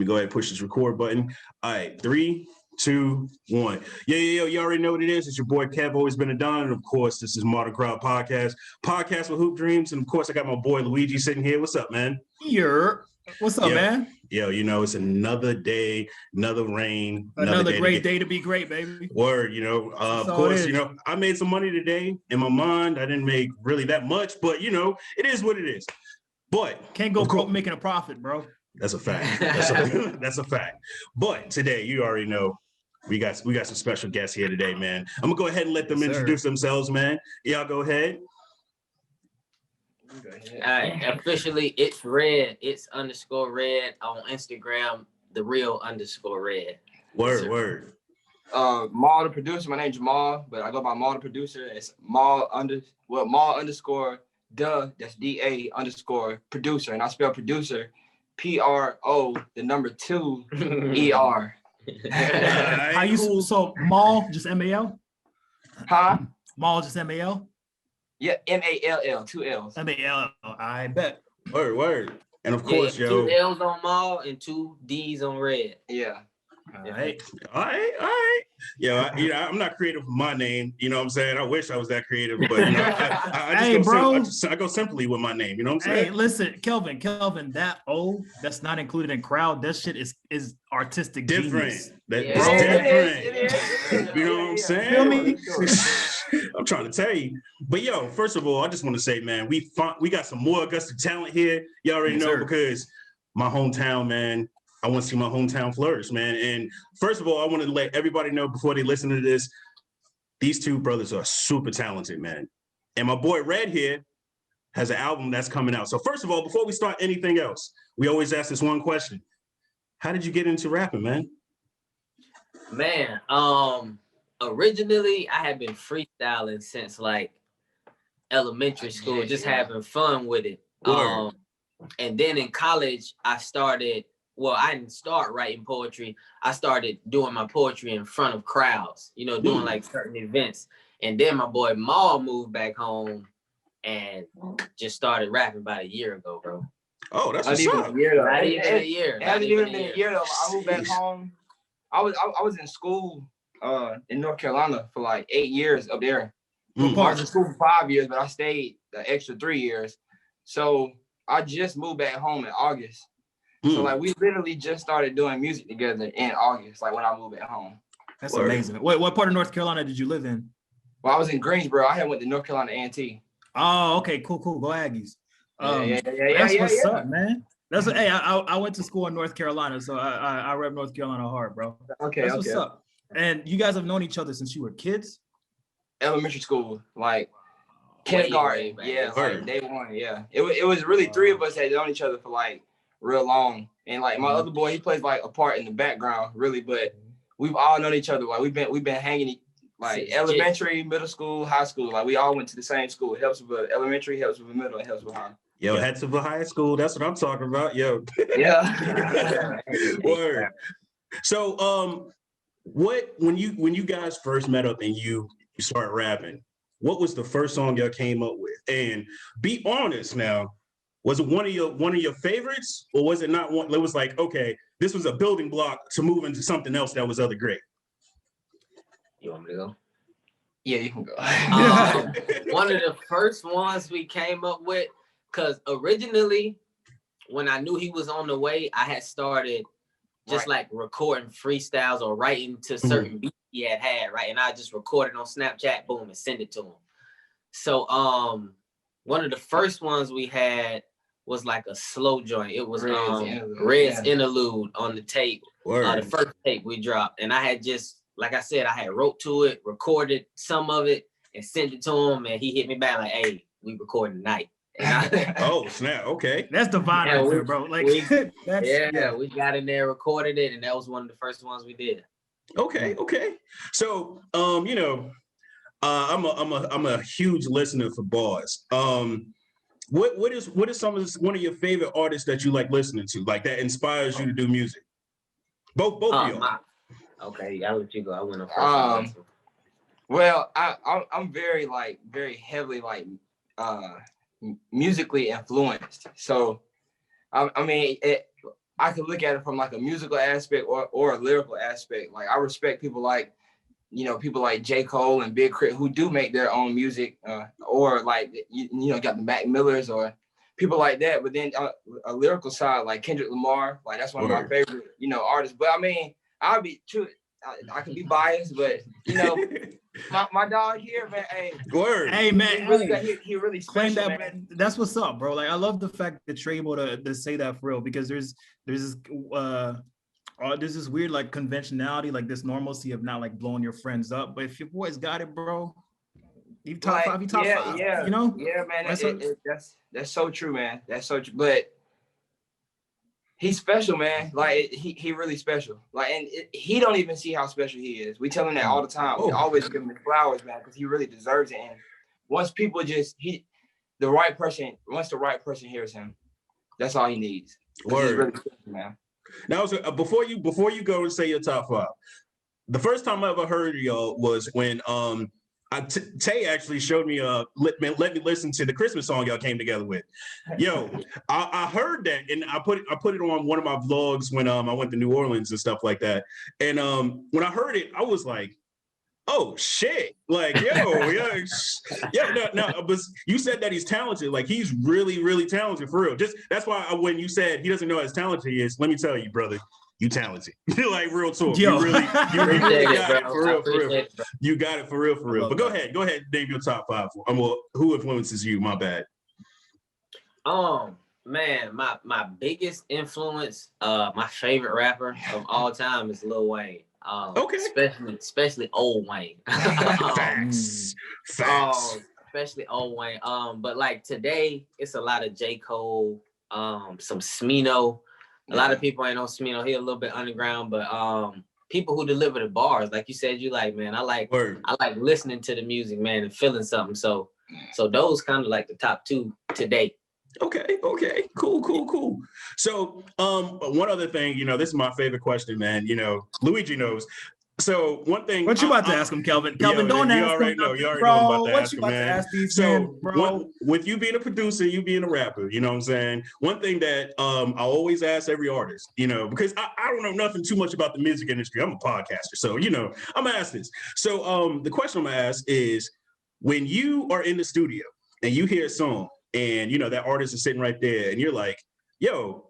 go ahead and push this record button. All right, 3, 2, 1. Yeah, you already know what it is. It's your boy Kev, always been a Don. And of course, this is Modern Crowd Podcast with Hoop Dreams. And of course, I got my boy Luigi sitting here. What's up, man? What's up, man? Yo, it's another day, another rain, another great day to be great, baby. Word, of course, I made some money today. In my mind, I didn't make really that much, but it is what it is. But can't go broke making a profit, bro. That's a fact. That's a fact. But today, you already know, we got some special guests here today, man. I'm gonna go ahead and let them introduce themselves, man. Y'all go ahead. All right, officially, it's Red. It's _Red on Instagram. The real _Red. Word. Maul the producer. My name's Jamal, but I go by Maul the producer. It's Maul _ duh. That's DA _ producer, and I spell producer PRO 2 ER. How you so Maul just MAL? Huh? Maul just MAL? Yeah, MALL, 2 L's. MAL. I bet. Word. And of course, 2 L's on Maul and 2 D's on Red. Yeah. All right. Yeah, I'm not creative with my name. You know what I'm saying? I wish I was that creative, but I go simply with my name. You know what I'm saying? Hey, listen, Kelvin, that O that's not included in crowd, that shit is artistic genius. Different. It is. You know what I'm saying? Feel me? I'm trying to tell you. But first of all, I just want to say, man, we got some more Augusta talent here. You already know, because my hometown, man. I want to see my hometown flourish, man. And first of all, I want to let everybody know before they listen to this, these two brothers are super talented, man. And my boy Red here has an album that's coming out. So first of all, before we start anything else, we always ask this one question. How did you get into rapping, man? Man, originally I had been freestyling since like elementary school, just having fun with it. And then in college, I didn't start writing poetry. I started doing my poetry in front of crowds, doing like certain events. And then my boy Maul moved back home and just started rapping about a year ago, bro. Oh, that's what's up. Not even a year. It hasn't even been a year though. I moved back home. I was in school in North Carolina for like 8 years up there. I was in school for 5 years, but I stayed the extra 3 years. So I just moved back home in August. So like we literally just started doing music together in August, like when I moved back home. That's amazing. Wait, what part of North Carolina did you live in? Well, I was in Greensboro. I had went to North Carolina A&T. Oh, okay, cool. Go Aggies. That's what's up, man. Hey, I went to school in North Carolina, so I rep North Carolina hard, bro. That's what's up. And you guys have known each other since you were kids? Elementary school, like kindergarten. Like day one. Yeah, it was really 3 of us had known each other for like real long, and like my other boy, he plays like a part in the background, really. But we've all known each other. Like we've been hanging like elementary, middle school, high school. Like we all went to the same school. It helps with elementary, helps with middle, and helps with high. Heads of a high school. That's what I'm talking about. Yeah. Word. So, when you guys first met up and you started rapping, what was the first song y'all came up with? And be honest now. Was it one of your favorites, or was it not one? It was like, okay, this was a building block to move into something else that was other great. You want me to go? Yeah, you can go. One of the first ones we came up with, because originally, when I knew he was on the way, I had started just like recording freestyles or writing to certain beats he had, right? And I just recorded on Snapchat, boom, and send it to him. So one of the first ones we had was like a slow joint. It was Red's Interlude on the tape. The first tape we dropped. And I had just, like I said, I had wrote to it, recorded some of it, and sent it to him. And he hit me back like, hey, we recording tonight. Oh, snap. Okay. That's divine right there, bro. Like, we got in there, recorded it, and that was one of the first ones we did. Okay. So, I'm a huge listener for bars. What is one of your favorite artists that you like listening to, like that inspires you to do music? Both of y'all. Okay, I'll let you go. I went on first. Well, I'm very heavily musically influenced. So I mean, I could look at it from like a musical aspect or a lyrical aspect. Like I respect people like, people like J. Cole and Big Crit who do make their own music, or like, got the Mac Millers or people like that. But then a lyrical side, like Kendrick Lamar, like that's one of my favorite, artists. But I mean, I'll be true. I can be biased, but my dog here, man. Hey, hey man, he really special, that, man. That's what's up, bro. Like I love the fact that you're able to say that for real, because there's this weird like conventionality, like this normalcy of not like blowing your friends up. But if your boys got it, bro, you top five, Yeah, yeah, man. That's so true, man. That's so true. But he's special, man. Like he really special. Like, and he don't even see how special he is. We tell him that all the time. We always give him the flowers, man, because he really deserves it. And once people once the right person hears him, that's all he needs. He's really special, man. Now, before you go and say your top five, the first time I ever heard y'all was when Tay actually showed me let me listen to the Christmas song y'all came together with. Yo, I heard that and I put it on one of my vlogs when I went to New Orleans and stuff like that. And when I heard it, I was like, oh shit! Like, no. But you said that he's talented. Like, he's really, really talented for real. Just that's why when you said he doesn't know as talented he is, let me tell you, brother, you talented. Like real talk. You really got it for real. You got it for real. But go ahead, name your top five. Who influences you? My bad. Man, my biggest influence, my favorite rapper of all time is Lil Wayne. Okay. Especially old Wayne. Facts. Especially old Wayne. But like today, it's a lot of J. Cole, some Smino. A lot of people ain't on Smino. He a little bit underground, but people who deliver the bars, like you said, you like, man, I like listening to the music, man, and feeling something. So those kind of like the top two today. Okay. Cool. So, one other thing, this is my favorite question, man. Luigi knows. So one thing. What you about to ask him, Kelvin? Kelvin, don't ask him. You already know I'm about to ask these men, bro. With you being a producer, you being a rapper, you know what I'm saying? One thing that I always ask every artist, because I don't know nothing too much about the music industry. I'm a podcaster, so I'm gonna ask this. So the question I'm gonna ask is, when you are in the studio and you hear a song, and that artist is sitting right there, and you're like, yo,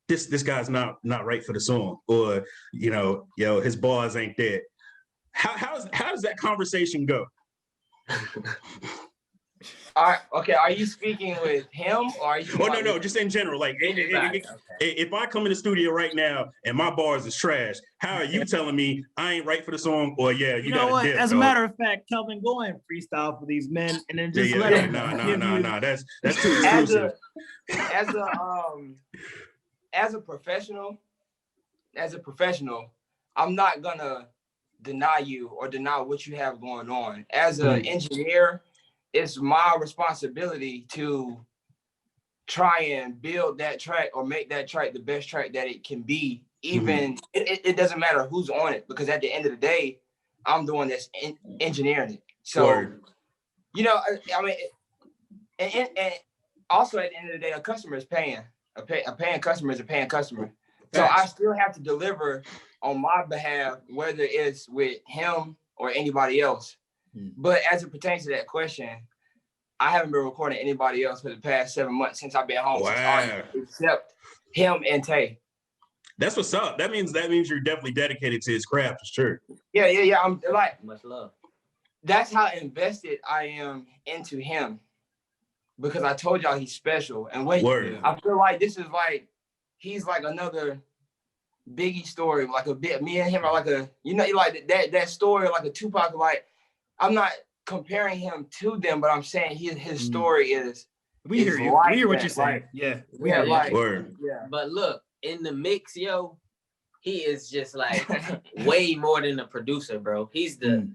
this guy's not right for the song, or his bars ain't there. How does that conversation go? Okay, are you speaking with him, or are you? No, just in general. Like, if I come in the studio right now and my bars is trash, how are you telling me I ain't right for the song? Or you know what? As a matter of fact, Kelvin, go and freestyle for these men, and then just let them. No. That's too exclusive. As a professional, I'm not gonna deny you or deny what you have going on. As an engineer, it's my responsibility to try and build that track or make that track the best track that it can be. Even it doesn't matter who's on it, because at the end of the day, I'm the one that's engineering it. So, I mean, and also at the end of the day, a customer is paying. A paying customer is a paying customer. So I still have to deliver on my behalf, whether it's with him or anybody else. But as it pertains to that question, I haven't been recording anybody else for the past 7 months since I've been home, except him and Tay. That's what's up. That means you're definitely dedicated to his craft, for sure. Yeah. I'm like, much love. That's how invested I am into him, because I told y'all he's special. And I feel like this is like, he's like another Biggie story, like a bit. Me and him are like like that story, like a Tupac. Like, I'm not comparing him to them, but I'm saying his story is. We hear you. We hear what you're saying. But look, in the mix, he is just like way more than a producer, bro. He's the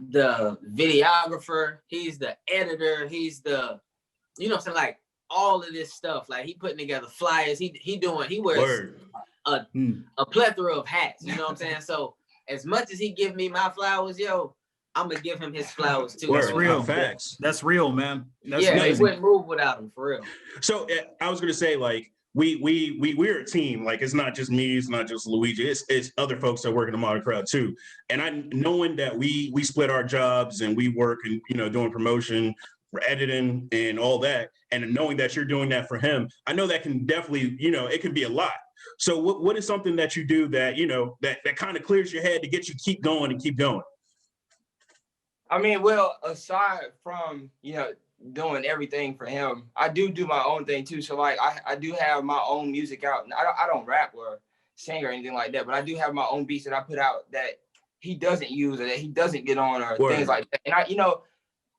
videographer. He's the editor. He's the, what I'm saying, like all of this stuff. Like, he putting together flyers. He wears a plethora of hats. You know what I'm saying? So as much as he give me my flowers, I'm gonna give him his flowers too. That's real. Facts. That's real, man. That's amazing. He wouldn't move without him, for real. So I was gonna say, like, we're a team. Like, it's not just me, it's not just Luigi, it's other folks that work in the modern crowd too. And I knowing that we split our jobs and we work and, you know, doing promotion, for editing and all that, and knowing that you're doing that for him, I know that can definitely, you know, it can be a lot. So what is something that you do that, you know, that kind of clears your head to get you keep going and keep going? I mean, well, aside from, you know, doing everything for him, I do my own thing too. So like I do have my own music out. I don't rap or sing or anything like that, but I do have my own beats that I put out that he doesn't use or that he doesn't get on or things like that. And I, you know,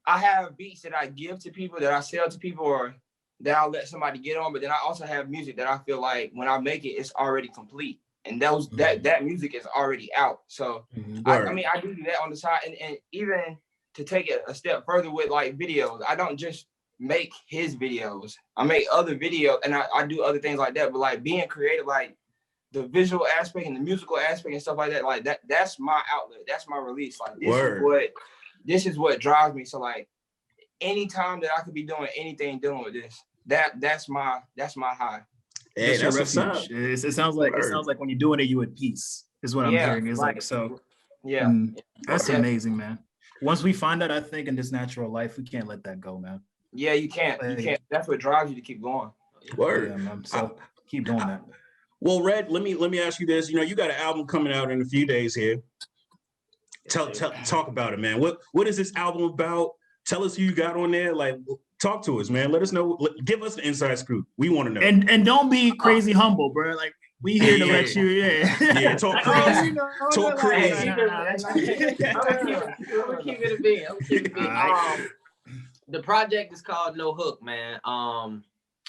I have beats that I give to people, that I sell to people, or that I'll let somebody get on. But then I also have music that I feel like when I make it, it's already complete. And that music is already out. So I mean, I do that on the side. And even to take it a step further with like videos, I don't just make his videos. I make other videos and I do other things like that. But like being creative, like the visual aspect and the musical aspect and stuff like that, like that's my outlet. That's my release. Like this is what drives me. So like anytime that I could be doing anything dealing with this, that's my high. Hey, that's your refuge. It sounds like when you're doing it, you at peace. Is what I'm hearing. It's like so. Yeah, that's amazing, man. Once we find that, I think in this natural life, we can't let that go, man. Yeah, you can't. You can't. That's what drives you to keep going. Word. Yeah, man. So keep doing that. Well, Red, let me ask you this. You know, you got an album coming out in a few days here. Talk about it, man. What is this album about? Tell us who you got on there. Like, talk to us, man. Let us know. Give us the inside scoop. We want to know. And don't be crazy humble, bro. Like, we here to let you, talk crazy. Talk crazy. I'm gonna keep it a beat. The project is called No Hook, man.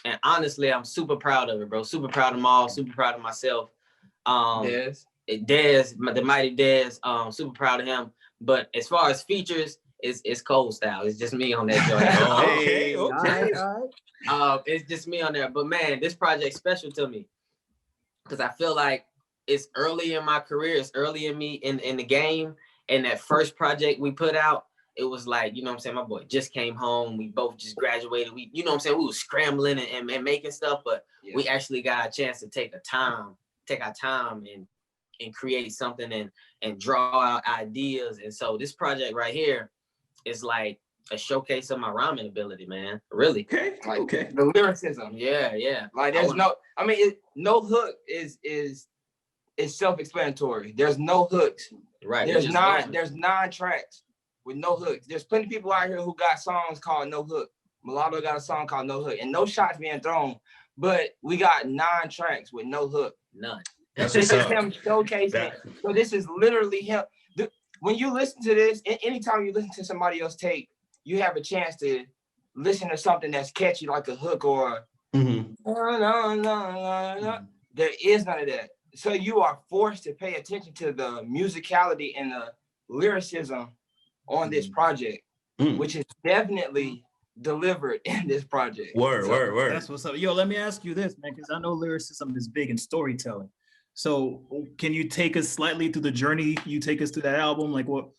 And honestly, I'm super proud of it, bro. Super proud of them all. Super proud of myself. Dez, the mighty Dez. Super proud of him. But as far as features, it's cold style. It's just me on that joint. Okay. All right. It's just me on there. But man, this project's special to me because I feel like it's early in my career. It's early in me in the game. And that first project we put out, it was like, you know what I'm saying? My boy just came home. We both just graduated. We, you know what I'm saying? We was scrambling and making stuff, but we actually got a chance to take our time and create something and draw out ideas. And so this project right here is like a showcase of my rhyming ability, man. Really. Okay. The lyricism. Yeah. Like there's no hook is self-explanatory. There's no hooks. Right. There's 9 tracks with no hooks. There's plenty of people out here who got songs called No Hook. Mulatto got a song called No Hook, and no shots being thrown, but we got 9 tracks with no hook. None. This is him showcasing. So this is literally him. When you listen to this, anytime you listen to somebody else tape, you have a chance to listen to something that's catchy like a hook or there is none of that. So you are forced to pay attention to the musicality and the lyricism on this project, which is definitely delivered in this project. Word. That's what's up. Yo, let me ask you this, man, because I know lyricism is big in storytelling. So can you take us slightly through the journey you take us through that album? Like what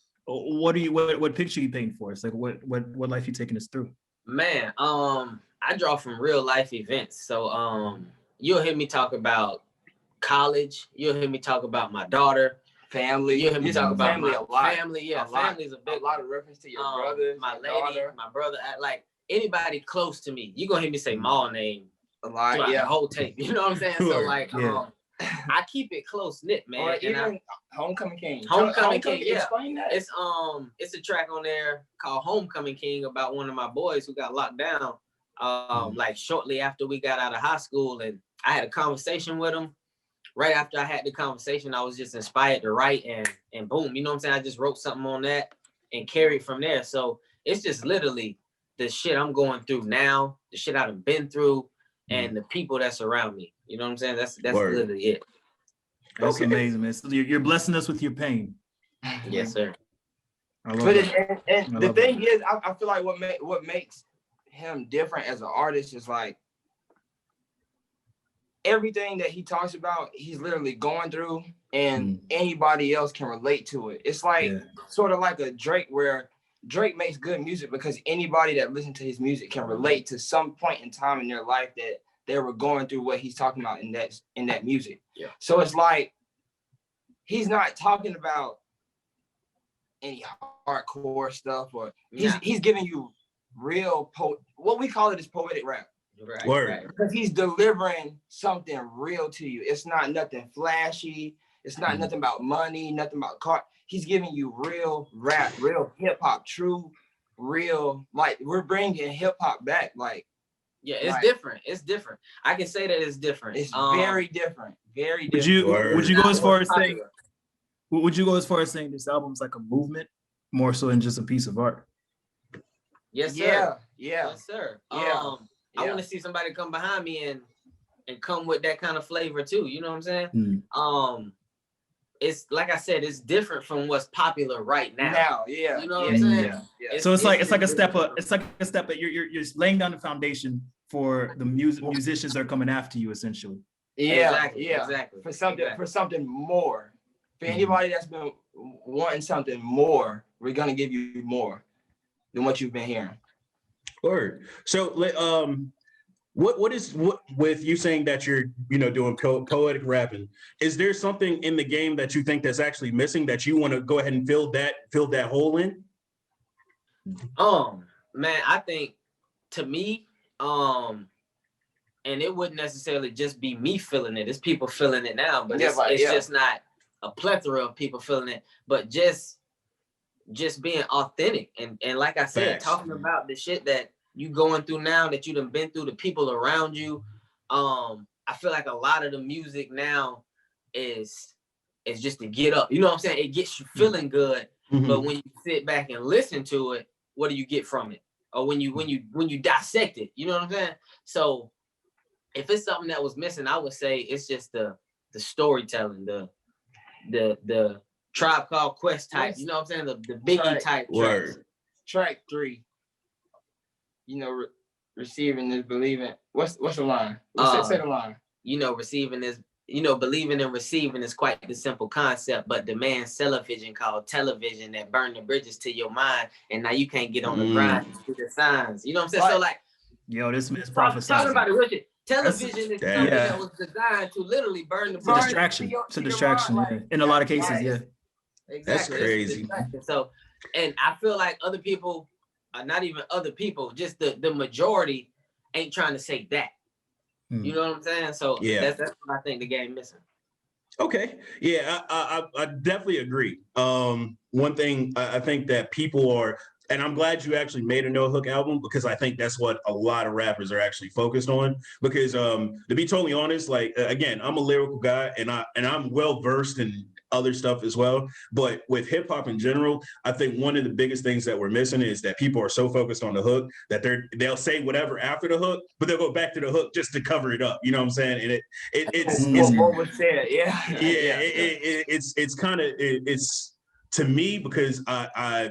picture you painting for us? Like what life you taking us through? Man, I draw from real life events. So you'll hear me talk about college, you'll hear me talk about my daughter, family, you'll hear me talk about family a lot. Family is a lot of reference to your brother, my lady, daughter. My brother, like anybody close to me. You're gonna hear me say my name a lot, the whole tape. You know what I'm saying? So like I keep it close knit, man. Or even Homecoming King. Homecoming King, yeah. Explain that. It's a track on there called Homecoming King about one of my boys who got locked down like shortly after we got out of high school, and I had a conversation with him. Right after I had the conversation, I was just inspired to write and boom, you know what I'm saying? I just wrote something on that and carried from there. So it's just literally the shit I'm going through now, the shit I've been through, and the people that's around me. You know what I'm saying? That's literally it. That's amazing, man. So you're blessing us with your pain. Yes, sir. The thing is, I feel like what makes him different as an artist is like everything that he talks about, he's literally going through, and anybody else can relate to it. It's like sort of like a Drake, where Drake makes good music because anybody that listens to his music can relate to some point in time in their life they were going through what he's talking about in that music. Yeah. So it's like he's not talking about any hardcore stuff, or he's giving you real what we call it is poetic rap. Right. Because he's delivering something real to you. It's not nothing flashy. It's not nothing about money, nothing about car. He's giving you real rap, real hip hop, true, real. Like we're bringing hip hop back. Like it's different. It's different. I can say that it's different. It's very different. Very Would different. you go as far as saying? Would you go as far as saying this album's like a movement more so than just a piece of art? Yes, sir. Yeah. Yes, sir. Yeah. I want to see somebody come behind me and come with that kind of flavor too. You know what I'm saying? It's like I said, it's different from what's popular right now. Yeah. You know what I'm saying? Yeah. So it's like a step up. It's like a step that you're laying down the foundation for the musicians that are coming after you, essentially. Exactly. For something more. For anybody that's been wanting something more, we're gonna give you more than what you've been hearing. Word. So, what with you saying that you're doing poetic rapping? Is there something in the game that you think that's actually missing that you want to go ahead and fill that hole in? Man, I think to me, and it wouldn't necessarily just be me feeling it. It's people feeling it now, but it's just not a plethora of people feeling it, but just being authentic and like I said, talking about the shit that you going through now, that you done been through, the people around you. I feel like a lot of the music now is just to get up. You know what I'm saying? It gets you feeling good, but when you sit back and listen to it, what do you get from it? Or when you dissect it, you know what I'm saying? So if it's something that was missing, I would say it's just the storytelling, the Tribe Called Quest type, you know what I'm saying? The Biggie type tracks. Track 3. Receiving is believing. What's the line? Say the line. Receiving is, believing and receiving is quite the simple concept, but demands television called television that burn the bridges to your mind, and now you can't get on the grind to the signs. You know what I'm saying? Right. So like, this man's prophesying. Talking about it, Richard. Television is something that was designed to literally burn the bridges. It's a distraction. In a lot of cases, Exactly. That's crazy. So, and I feel like other people, not even other people, just the majority ain't trying to say that. You know what I'm saying? So that's what I think the game missing. Okay. Yeah, I definitely agree. One thing I think that people are, and I'm glad you actually made a no hook album, because I think that's what a lot of rappers are actually focused on. Because to be totally honest, like again, I'm a lyrical guy and I'm well versed in other stuff as well. But with hip hop in general, I think one of the biggest things that we're missing is that people are so focused on the hook that they'll say whatever after the hook, but they'll go back to the hook just to cover it up. You know what I'm saying? And it's what was said. It's kind of to me, because I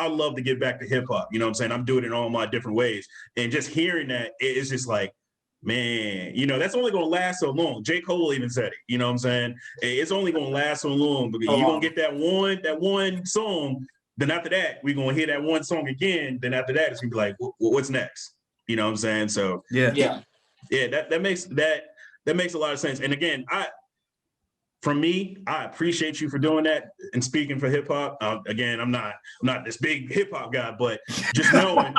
love to get back to hip hop. You know what I'm saying? I'm doing it in all my different ways, and just hearing that, it's just like, man, that's only going to last so long. J. Cole even said it, you know what I'm saying? It's only going to last so long because you're going to get that one song. Then after that, we're going to hear that one song again. Then after that, it's going to be like, what's next? You know what I'm saying? So that makes a lot of sense. And again, from me, I appreciate you for doing that and speaking for hip hop. Again, I'm not this big hip hop guy, but just knowing.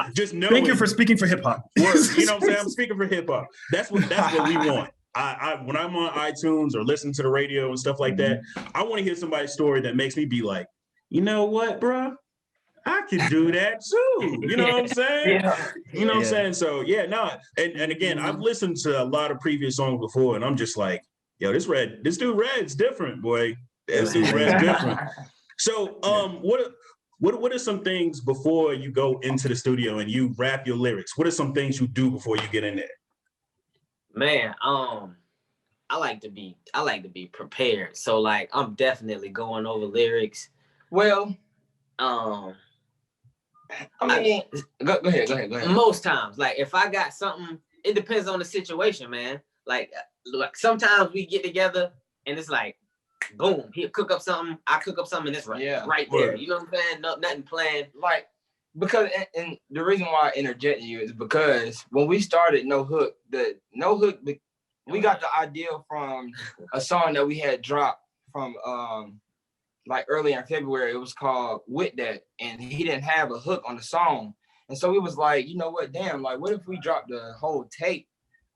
Thank you for speaking for hip hop. You know what I'm saying? I'm speaking for hip hop. That's what we want. I when I'm on iTunes or listen to the radio and stuff like that, I want to hear somebody's story that makes me be like, you know what, bro? I can do that too. You know what I'm saying? You know what I'm saying? So and again, I've listened to a lot of previous songs before, and I'm just like, yo, this dude Red's different, boy. This dude Red's different. So, what are some things before you go into the studio and you rap your lyrics? What are some things you do before you get in there? Man, I like to be prepared. So like, I'm definitely going over lyrics. Well, I mean, go ahead. Most times, like if I got something, it depends on the situation, man. Like sometimes we get together and it's like, boom, he'll cook up something, I cook up something, and it's right there. You know what I'm saying? No, nothing planned. Like Because and the reason why I interjected you is because when we started No Hook, we got the idea from a song that we had dropped from like early in February. It was called With That, and he didn't have a hook on the song. And so we was like, you know what, damn, like what if we dropped the whole tape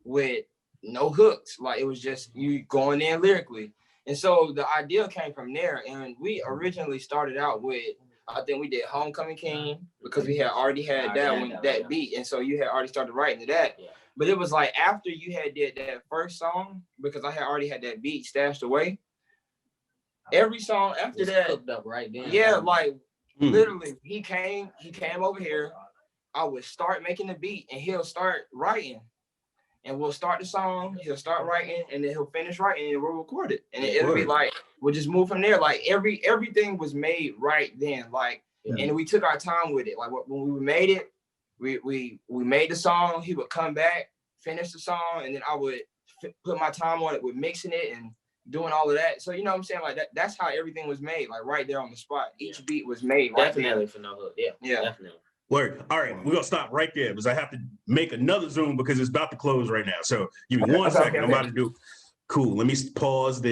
with no hooks? Like it was just you going in lyrically. And so the idea came from there. And we originally started out with, I think we did Homecoming King because we had already had that beat. And so you had already started writing to that. Yeah. But it was like after you had did that first song, because I had already had that beat stashed away, every song after that cooked up right then. Yeah, like literally he came over here. I would start making the beat and he'll start writing. And we'll start the song, he'll start writing, and then he'll finish writing and we'll record it. And it'll be like, we'll just move from there. Like everything was made right then. Like, and we took our time with it. Like when we made it, we made the song, he would come back, finish the song, and then I would put my time on it with mixing it and doing all of that. So you know what I'm saying? Like that's how everything was made, like right there on the spot. Each beat was made right there. Definitely for No Hook. Yeah, definitely. Word. All right, we're gonna stop right there because I have to make another Zoom because it's about to close right now. So give me one second. I'm about to do. Cool. Let me pause there.